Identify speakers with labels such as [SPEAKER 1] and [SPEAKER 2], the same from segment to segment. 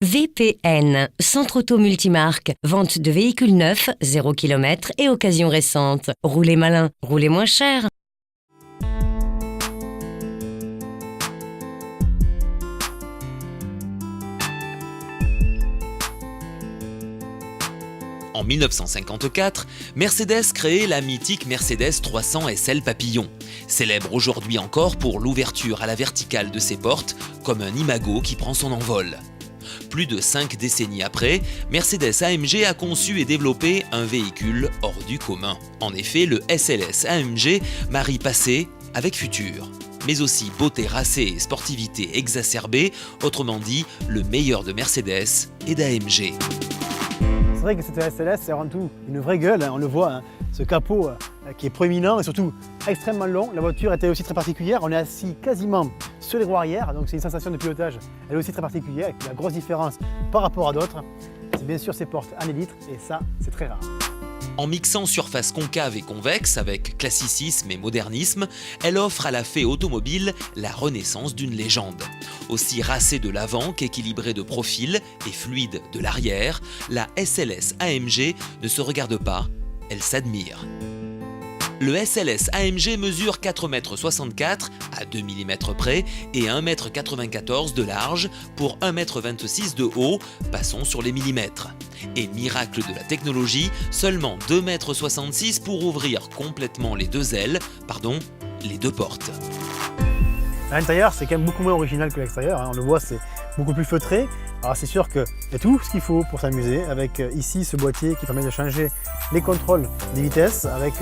[SPEAKER 1] VPN, Centre Auto Multimarque, vente de véhicules neufs, 0 km et occasions récentes. Roulez malin, roulez moins cher.
[SPEAKER 2] En 1954, Mercedes crée la mythique Mercedes 300 SL Papillon, célèbre aujourd'hui encore pour l'ouverture à la verticale de ses portes, comme un imago qui prend son envol. Plus de 5 décennies après, Mercedes-AMG a conçu et développé un véhicule hors du commun. En effet, le SLS-AMG marie passé avec futur, mais aussi beauté racée et sportivité exacerbée, autrement dit, le meilleur de Mercedes et d'AMG.
[SPEAKER 3] C'est vrai que cette SLS, c'est avant tout une vraie gueule, on le voit, ce capot qui est proéminent et surtout extrêmement long. La voiture était aussi très particulière, on est assis quasiment sur les roues arrière, donc c'est une sensation de pilotage, elle est aussi très particulière, et la grosse différence par rapport à d'autres, c'est bien sûr ces portes en élytre, et ça, c'est très rare.
[SPEAKER 2] En mixant surface concave et convexe avec classicisme et modernisme, elle offre à la fée automobile la renaissance d'une légende. Aussi racée de l'avant qu'équilibrée de profil et fluide de l'arrière, la SLS AMG ne se regarde pas, elle s'admire. Le SLS AMG mesure 4,64 m à 2 mm près et 1,94 m de large pour 1,26 m de haut, passons sur les millimètres. Et miracle de la technologie, seulement 2,66 m pour ouvrir complètement les deux ailes, les deux portes.
[SPEAKER 3] À l'intérieur, c'est quand même beaucoup moins original que l'extérieur, on le voit, c'est beaucoup plus feutré. Alors c'est sûr qu'il y a tout ce qu'il faut pour s'amuser, avec ici ce boîtier qui permet de changer les contrôles des vitesses, avec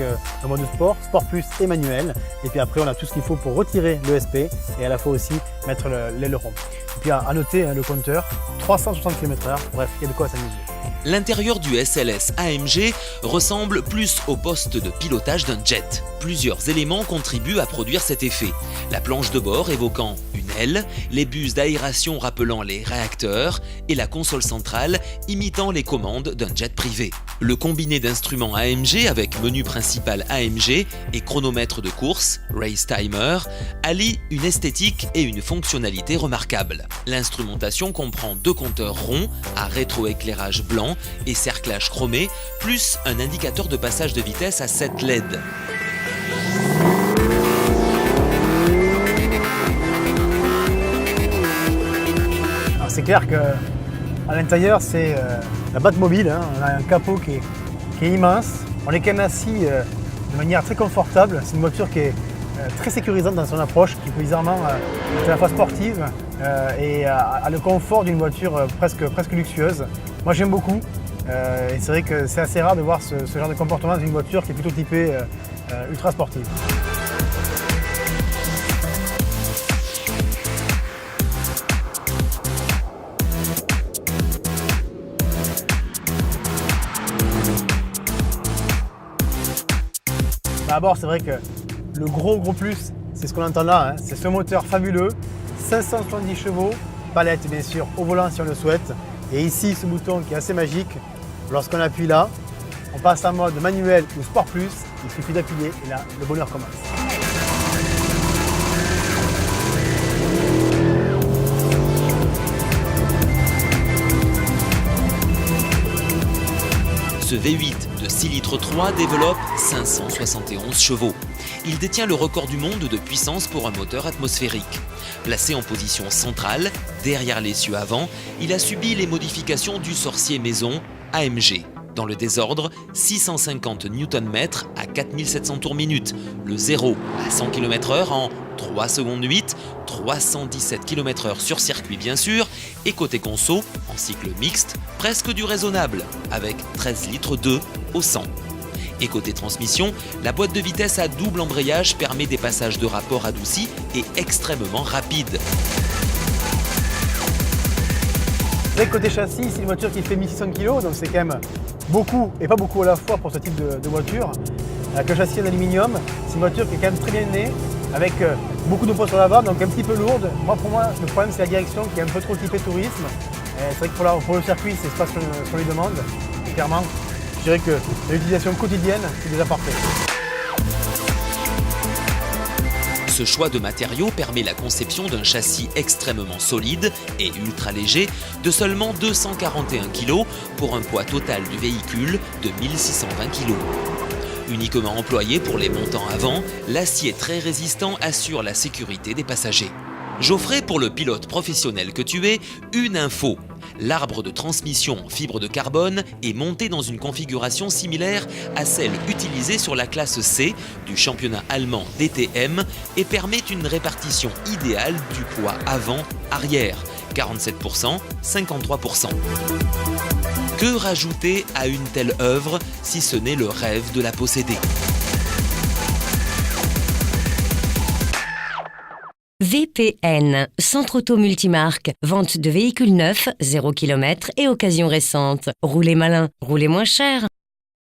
[SPEAKER 3] un mode sport, sport plus et manuel. Et puis après on a tout ce qu'il faut pour retirer l'ESP et à la fois aussi mettre l'aileron. Et puis à noter le compteur, 360 km/h, bref, il y a de quoi s'amuser.
[SPEAKER 2] L'intérieur du SLS AMG ressemble plus au poste de pilotage d'un jet. Plusieurs éléments contribuent à produire cet effet. La planche de bord évoquant une aile, les buses d'aération rappelant les réacteurs et la console centrale imitant les commandes d'un jet privé. Le combiné d'instruments AMG avec menu principal AMG et chronomètre de course, Race Timer, allie une esthétique et une fonctionnalité remarquables. L'instrumentation comprend 2 compteurs ronds à rétroéclairage blanc et cerclage chromé, plus un indicateur de passage de vitesse à 7 LED.
[SPEAKER 3] C'est clair qu'à l'intérieur, c'est la Batmobile, on a un capot qui est immense, on est quand même assis de manière très confortable, c'est une voiture qui est très sécurisante dans son approche, qui peut bizarrement être à la fois sportive et a le confort d'une voiture presque luxueuse. Moi j'aime beaucoup et c'est vrai que c'est assez rare de voir ce genre de comportement dans une voiture qui est plutôt typée ultra sportive. D'abord, c'est vrai que le gros plus, c'est ce qu'on entend là, c'est ce moteur fabuleux, 570 chevaux, palette bien sûr, au volant si on le souhaite. Et ici, ce bouton qui est assez magique, lorsqu'on appuie là, on passe en mode manuel ou sport plus, il suffit d'appuyer et là, le bonheur commence.
[SPEAKER 2] Ce V8 de 6 litres 3 développe 571 chevaux. Il détient le record du monde de puissance pour un moteur atmosphérique. Placé en position centrale, derrière l'essieu avant, il a subi les modifications du sorcier maison AMG. Dans le désordre, 650 Nm à 4700 tours minute, le 0 à 100 km/h en 3 secondes 8, 317 km/h sur circuit bien sûr, et côté conso, en cycle mixte, presque du raisonnable, avec 13 litres 2 au 100. Et côté transmission, la boîte de vitesse à double embrayage permet des passages de rapport adoucis et extrêmement rapides.
[SPEAKER 3] Côté châssis, c'est une voiture qui fait 1600 kg, donc c'est quand même beaucoup et pas beaucoup à la fois pour ce type de voiture. Avec le châssis en aluminium, c'est une voiture qui est quand même très bien née, avec beaucoup de poids sur l'avant, donc un petit peu lourde. Pour moi, le problème c'est la direction qui est un peu trop typée tourisme. C'est vrai que pour le circuit, c'est pas ce qu'on lui demande. Et clairement, je dirais que l'utilisation quotidienne, c'est déjà parfait.
[SPEAKER 2] Ce choix de matériaux permet la conception d'un châssis extrêmement solide et ultra léger de seulement 241 kg pour un poids total du véhicule de 1620 kg. Uniquement employé pour les montants avant, l'acier très résistant assure la sécurité des passagers. Geoffrey, pour le pilote professionnel que tu es, une info. L'arbre de transmission en fibre de carbone est monté dans une configuration similaire à celle utilisée sur la classe C du championnat allemand DTM et permet une répartition idéale du poids avant-arrière, 47%, 53%. Que rajouter à une telle œuvre si ce n'est le rêve de la posséder ?
[SPEAKER 1] VPN, Centre Auto Multimarque, vente de véhicules neufs, 0 km et occasion récente. Roulez malin, roulez moins cher.